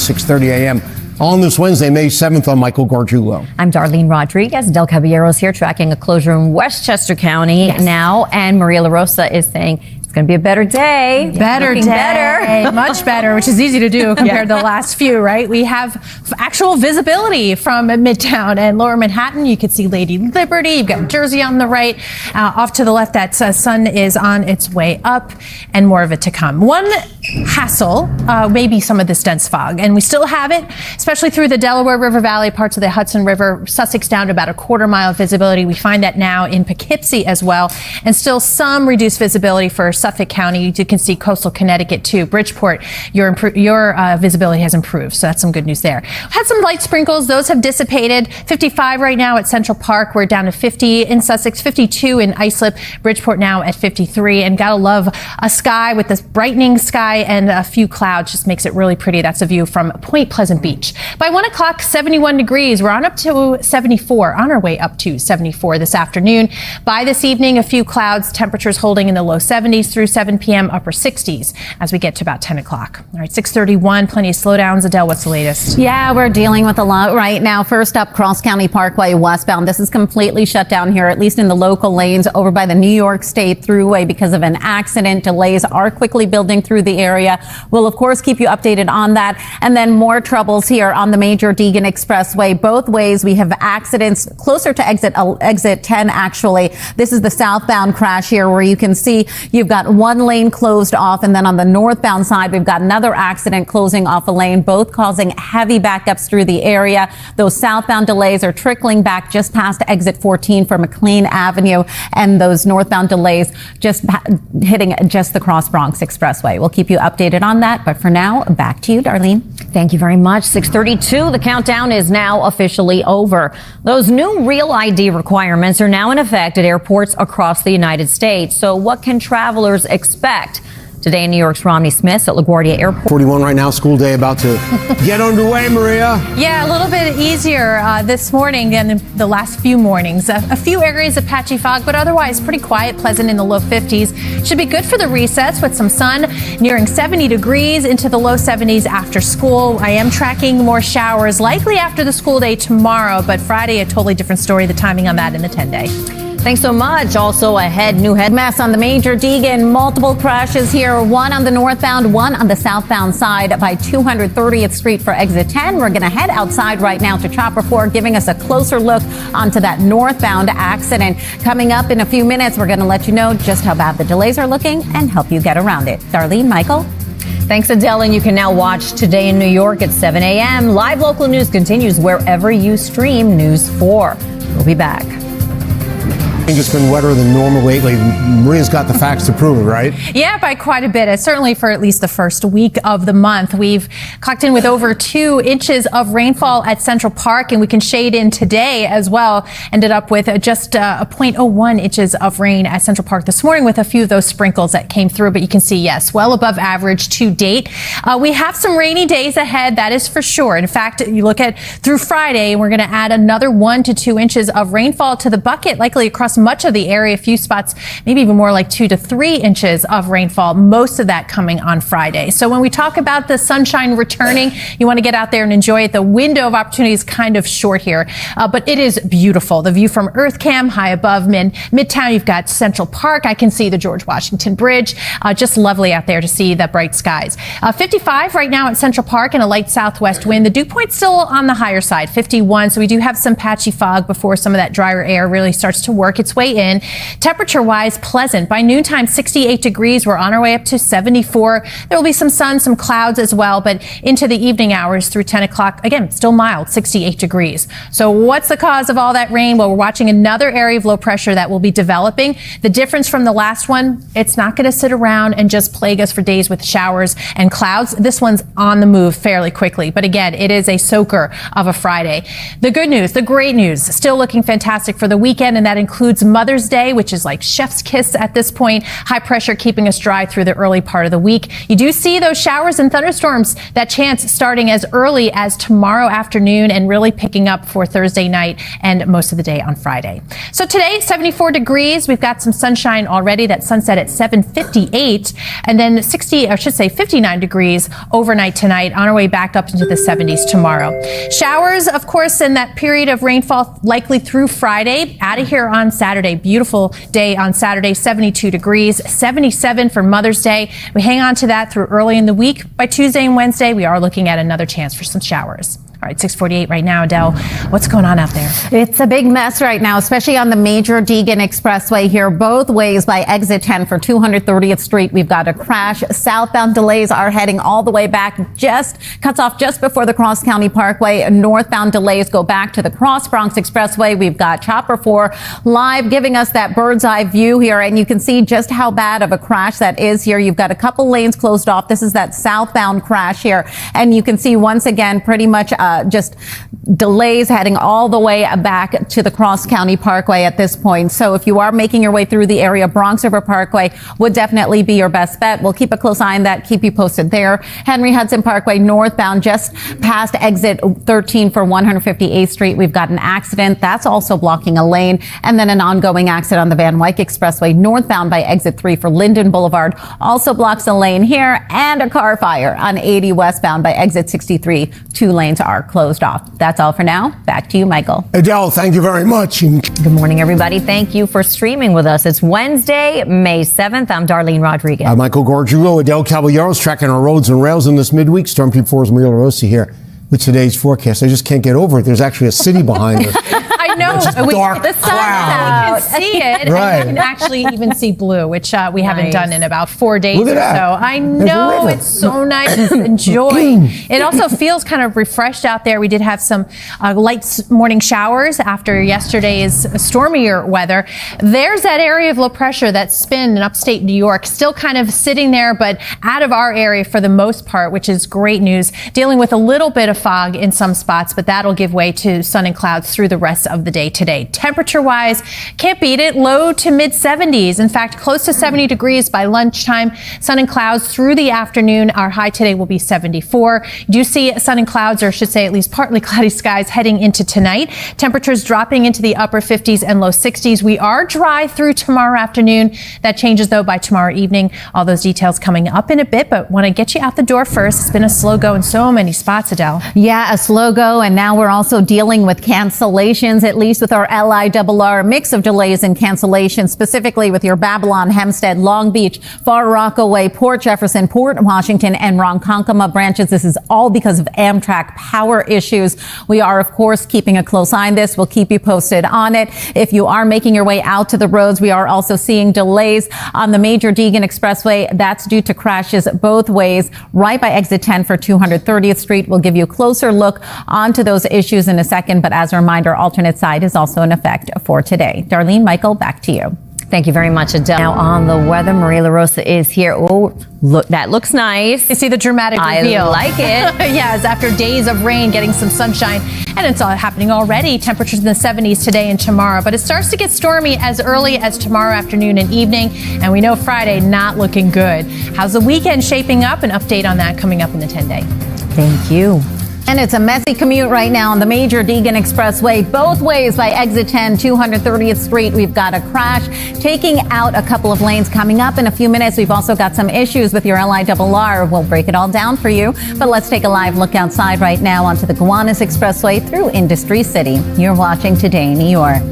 6:30 a.m. on this Wednesday, May 7th. I'm Michael Gargiulo. I'm Darlene Rodriguez. Adelle Caballero is here tracking a closure in Westchester County now. And Maria LaRosa is saying it's going to be a better day. Better day. Much better, which is easy to do compared to the last few, right? We have actual visibility from Midtown and Lower Manhattan. You can see Lady Liberty. You've got Jersey on the right. Off to the left, that sun is on its way up, and more of it to come. One hassle, maybe some of this dense fog, and we still have it, especially through the Delaware River Valley, parts of the Hudson River, Sussex down to about a quarter-mile visibility. We find that now in Poughkeepsie as well, and still some reduced visibility for Suffolk County. You can see coastal Connecticut too. Bridgeport, your visibility has improved, so that's some good news there. Had some light sprinkles. Those have dissipated. 55 right now at Central Park. We're down to 50 in Sussex, 52 in Islip. Bridgeport now at 53. And gotta love a sky with this brightening sky and a few clouds. Just makes it really pretty. That's a view from Point Pleasant Beach. By 1 o'clock, 71 degrees. We're on up to 74, on our way up to 74 this afternoon. By this evening, a few clouds, temperatures holding in the low 70s through 7 p.m., upper 60s as we get to about 10 o'clock. All right, 6:31, plenty of slowdowns. Adele, what's the latest? Yeah, we're dealing with a lot right now. First up, Cross County Parkway westbound. This is completely shut down here, at least in the local lanes over by the New York State Thruway because of an accident. Delays are quickly building through the area. We'll, of course, keep you updated on that. And then more troubles here on the major Deegan Expressway. Both ways, we have accidents closer to exit 10, actually. This is the southbound crash here where you can see you've got one lane closed off, and then on the northbound side, we've got another accident closing off a lane, both causing heavy backups through the area. Those southbound delays are trickling back just past exit 14 for McLean Avenue, and those northbound delays just hitting just the Cross Bronx Expressway. We'll keep you updated on that, but for now, back to you, Darlene. Thank you very much. 6:32, the countdown is now officially over. Those new Real ID requirements are now in effect at airports across the United States. So what can travelers expect? Today in New York's Romney Smith's at LaGuardia Airport. 41 right now, school day about to get underway, Maria. Yeah, a little bit easier this morning than the last few mornings. A few areas of patchy fog, but otherwise pretty quiet, pleasant in the low 50s. Should be good for the recess with some sun nearing 70 degrees into the low 70s after school. I am tracking more showers likely after the school day tomorrow, but Friday a totally different story. The timing on that in the 10-day. Thanks so much. Also ahead, new head Mess on the major Deegan. Multiple crashes here. One on the northbound, one on the southbound side by 230th Street for exit 10. We're going to head outside right now to Chopper 4, giving us a closer look onto that northbound accident. Coming up in a few minutes, we're going to let you know just how bad the delays are looking and help you get around it. Darlene, Michael. Thanks, Adele. And you can now watch Today in New York at 7 a.m. Live local news continues wherever you stream News 4. We'll be back. I think it's been wetter than normal lately. Maria's got the facts to prove it, right? Yeah, by quite a bit. Certainly for at least the first week of the month. We've clocked in with over 2 inches of rainfall at Central Park, and we can shade in today as well. Ended up with just a 0.01 inches of rain at Central Park this morning with a few of those sprinkles that came through. But you can see, yes, well above average to date. We have some rainy days ahead, that is for sure. In fact, you look at through Friday, we're going to add another 1 to 2 inches of rainfall to the bucket, likely across much of the area. A few spots, maybe even more like 2 to 3 inches of rainfall. Most of that coming on Friday. So when we talk about the sunshine returning, you want to get out there and enjoy it. The window of opportunity is kind of short here, but it is beautiful. The view from EarthCam high above Midtown. You've got Central Park. I can see the George Washington Bridge. Just lovely out there to see the bright skies. 55 right now at Central Park and a light southwest wind. The dew point's still on the higher side, 51. So we do have some patchy fog before some of that drier air really starts to work its way in. Temperature-wise, pleasant. By noontime, 68 degrees. We're on our way up to 74. There will be some sun, some clouds as well, but into the evening hours through 10 o'clock, again, still mild, 68 degrees. So what's the cause of all that rain? Well, we're watching another area of low pressure that will be developing. The difference from the last one, it's not going to sit around and just plague us for days with showers and clouds. This one's on the move fairly quickly. But again, it is a soaker of a Friday. The good news, the great news, still looking fantastic for the weekend, and that includes includes Mother's Day, which is like chef's kiss at this point. High pressure keeping us dry through the early part of the week. You do see those showers and thunderstorms, that chance starting as early as tomorrow afternoon and really picking up for Thursday night and most of the day on Friday. So today, 74 degrees. We've got some sunshine already. That sunset at 7:58, and then 59 degrees overnight tonight, on our way back up into the 70s tomorrow. Showers, of course, in that period of rainfall likely through Friday. Out of here on Saturday. Beautiful day on Saturday, 72 degrees, 77 for Mother's Day. We hang on to that through early in the week. By Tuesday and Wednesday, we are looking at another chance for some showers. All right, 6:48 right now. Adele, what's going on out there? It's a big mess right now, especially on the major Deegan Expressway here, both ways by exit 10 for 230th Street. We've got a crash. Southbound delays are heading all the way back, cuts off just before the Cross County Parkway. Northbound delays go back to the Cross Bronx Expressway. We've got Chopper 4 live giving us that bird's eye view here, and you can see just how bad of a crash that is here. You've got a couple lanes closed off. This is that southbound crash here, and you can see once again pretty much just delays heading all the way back to the Cross County Parkway at this point. So if you are making your way through the area, Bronx River Parkway would definitely be your best bet. We'll keep a close eye on that, keep you posted there. Henry Hudson Parkway northbound just past exit 13 for 158th Street. We've got an accident that's also blocking a lane, and then an ongoing accident on the Van Wyck Expressway northbound by exit 3 for Linden Boulevard also blocks a lane here, and a car fire on 80 westbound by exit 63. 2 lanes are closed off. That's all for now. Back to you, Michael. Adele, thank you very much. Good morning, everybody. Thank you for streaming with us. It's Wednesday, May 7th. I'm Darlene Rodriguez. I'm Michael Gargiulo. Adelle Caballero is tracking our roads and rails in this midweek. Storm Team 4's Maria LaRosa here with today's forecast. I just can't get over it. There's actually a city behind us. I know. Dark The sun cloud. out. You can see it. Right. And you can actually even see blue, which we haven't done in about 4 days Look at or that. so. I There's a know. river. It's so nice to enjoy. It also feels kind of refreshed out there. We did have some light morning showers after yesterday's stormier weather. There's that area of low pressure, that spin in upstate New York, still kind of sitting there, but out of our area for the most part, which is great news. Dealing with a little bit of fog in some spots, but that'll give way to sun and clouds through the rest of the day today. Temperature-wise, can't beat it. Low to mid 70s. In fact, close to 70 degrees by lunchtime. Sun and clouds through the afternoon. Our high today will be 74. You do see sun and clouds, or I should say at least partly cloudy skies heading into tonight. Temperatures dropping into the upper 50s and low 60s. We are dry through tomorrow afternoon. That changes though by tomorrow evening. All those details coming up in a bit, but want to get you out the door first. It's been a slow go in so many spots, Adele. Yeah, a slow go, and now we're also dealing with cancellations, at least with our LIRR, mix of delays and cancellations, specifically with your Babylon, Hempstead, Long Beach, Far Rockaway, Port Jefferson, Port Washington, and Ronkonkoma branches. This is all because of Amtrak power issues. We are, of course, keeping a close eye on this. We'll keep you posted on it. If you are making your way out to the roads, we are also seeing delays on the major Deegan Expressway. That's due to crashes both ways, right by exit 10 for 230th Street. We'll give you a closer look onto those issues in a second, but as a reminder, alternate side is also in effect for today. Darlene, Michael, back to you. Thank you very much, Adele. Now on the weather, Maria LaRosa is here. Oh, look, that looks nice. You see the dramatic reveal. I like it. Yes, after days of rain, getting some sunshine, and it's all happening already. Temperatures in the 70s today and tomorrow, but it starts to get stormy as early as tomorrow afternoon and evening, and we know Friday not looking good. How's the weekend shaping up? An update on that coming up in the 10-day. Thank you. And it's a messy commute right now on the major Deegan Expressway, both ways by exit 10, 230th Street. We've got a crash taking out a couple of lanes. Coming up in a few minutes, we've also got some issues with your LIRR. We'll break it all down for you. But let's take a live look outside right now onto the Gowanus Expressway through Industry City. You're watching Today, New York.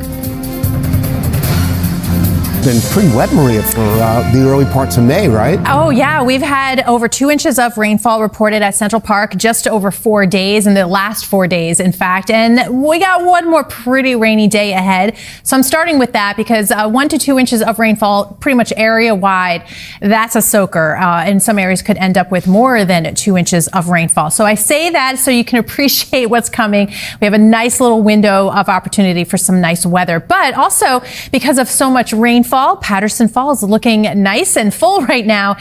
Been pretty wet, Maria, for the early parts of May, right? Oh, yeah. We've had over 2 inches of rainfall reported at Central Park just over 4 days, in the last 4 days, in fact. And we got one more pretty rainy day ahead. So I'm starting with that because 1 to 2 inches of rainfall, pretty much area wide, that's a soaker. And some areas could end up with more than 2 inches of rainfall. So I say that so you can appreciate what's coming. We have a nice little window of opportunity for some nice weather, but also because of so much rainfall rainfall. Patterson Falls looking nice and full right now.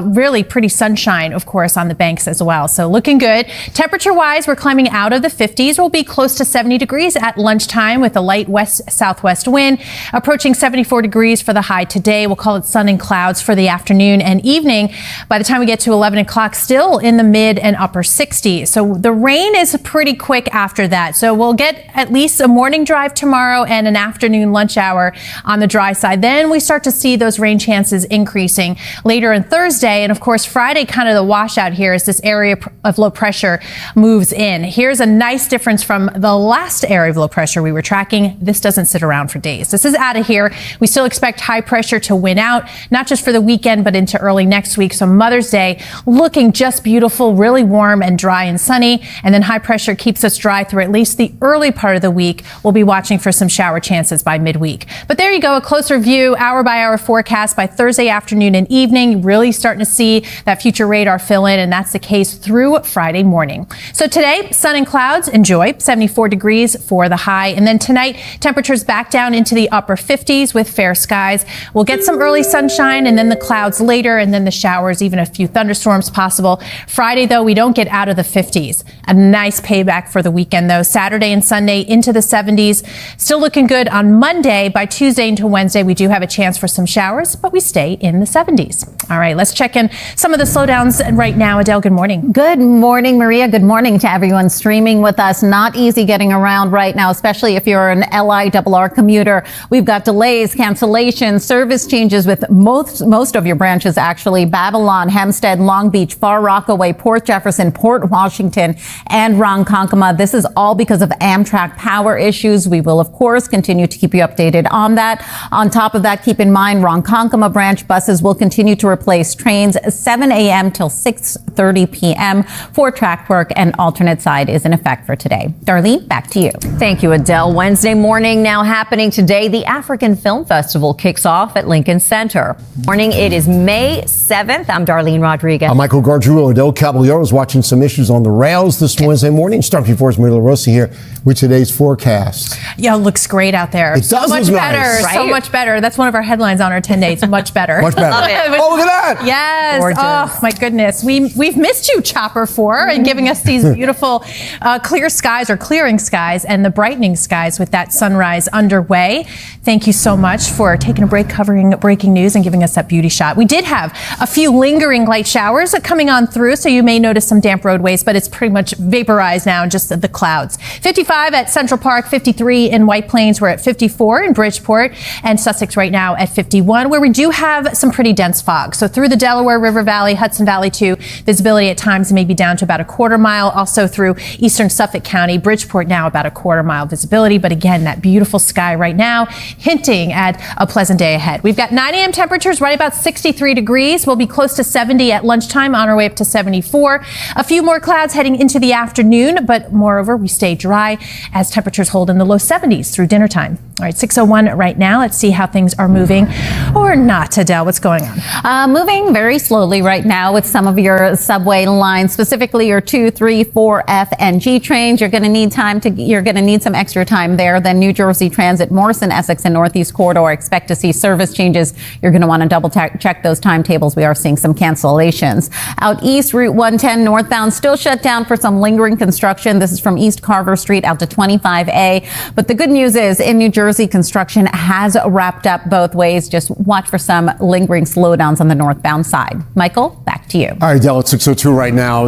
Really pretty sunshine, of course, on the banks as well. So looking good. Temperature-wise, we're climbing out of the 50s. We'll be close to 70 degrees at lunchtime with a light west-southwest wind, approaching 74 degrees for the high today. We'll call it sun and clouds for the afternoon and evening. By the time we get to 11 o'clock, still in the mid and upper 60s. So the rain is pretty quick after that. So we'll get at least a morning drive tomorrow and an afternoon lunch hour on the dry side. Then we start to see those rain chances increasing later on Thursday. And of course, Friday, kind of the washout here as this area of low pressure moves in. Here's a nice difference from the last area of low pressure we were tracking. This doesn't sit around for days. This is out of here. We still expect high pressure to win out, not just for the weekend, but into early next week. So Mother's Day looking just beautiful, really warm and dry and sunny. And then high pressure keeps us dry through at least the early part of the week. We'll be watching for some shower chances by midweek. But there you go, a closer view, hour by hour forecast by Thursday afternoon and evening. Really starting to see that future radar fill in, and that's the case through Friday morning. So today, sun and clouds, enjoy 74 degrees for the high. And then tonight, temperatures back down into the upper 50s with fair skies. We'll get some early sunshine and then the clouds later, and then the showers, even a few thunderstorms possible. Friday, though, we don't get out of the 50s. A nice payback for the weekend, though. Saturday and Sunday into the 70s. Still looking good on Monday. By Tuesday into Wednesday, we do have a chance for some showers, but we stay in the 70s. All right, let's check in some of the slowdowns right now. Adele, good morning. Good morning, Maria. Good morning to everyone streaming with us. Not easy getting around right now, especially if you're an LIRR commuter. We've got delays, cancellations, service changes with most of your branches, actually. Babylon, Hempstead, Long Beach, Far Rockaway, Port Jefferson, Port Washington, and Ronkonkoma. This is all because of Amtrak power issues. We will, of course, continue to keep you updated on that. On top of that, keep in mind, Ronkonkoma branch buses will continue to replace trains 7 a.m. till 6:30 p.m. for track work, and alternate side is in effect for today. Darlene, back to you. Thank you, Adele. Wednesday morning now happening today. The African Film Festival kicks off at Lincoln Center. Morning, it is May 7th. I'm Darlene Rodriguez. I'm Michael Gargiulo. Adelle Caballero is watching some issues on the rails this Wednesday morning. Storm Force Maria LaRosa here with today's forecast. Yeah, it looks great out there. It does much look better, nice. so Right? much better. That's one of our headlines on our 10 days. Much better. Much better. Love it. Oh, look at that. Yes. Gorgeous. Oh, my goodness. We've missed you, Chopper 4, and giving us these beautiful clear skies, or clearing skies, and the brightening skies with that sunrise underway. Thank you so much for taking a break, covering breaking news, and giving us that beauty shot. We did have a few lingering light showers coming on through, so you may notice some damp roadways, but it's pretty much vaporized now, just the clouds. 55 at Central Park, 53 in White Plains. We're at 54 in Bridgeport, and Sussex right now at 51, where we do have some pretty dense fog. So through the Delaware River Valley, Hudson Valley too, visibility at times may be down to about a quarter mile. Also through eastern Suffolk County, Bridgeport now about a quarter mile visibility. But again, that beautiful sky right now, hinting at a pleasant day ahead. We've got 9 a.m. temperatures right about 63 degrees. We'll be close to 70 at lunchtime, on our way up to 74. A few more clouds heading into the afternoon, but moreover, we stay dry as temperatures hold in the low 70s through dinner time. All right, 6:01 right now. Let's see how things are moving, or not. Adele, what's going on? Moving very slowly right now with some of your subway lines, specifically your 2, 3, 4, F, and G trains. You're going to need some extra time there. Then New Jersey Transit, Morrison, Essex, and Northeast Corridor expect to see service changes. You're going to want to double check those timetables. We are seeing some cancellations. Out east, Route 110 northbound still shut down for some lingering construction. This is from East Carver Street out to 25A. But the good news is in New Jersey, construction has wrapped up both ways. Just watch for some lingering slowdowns on the northbound side. Michael, back to you. All right, Adele, it's 6:02 right now.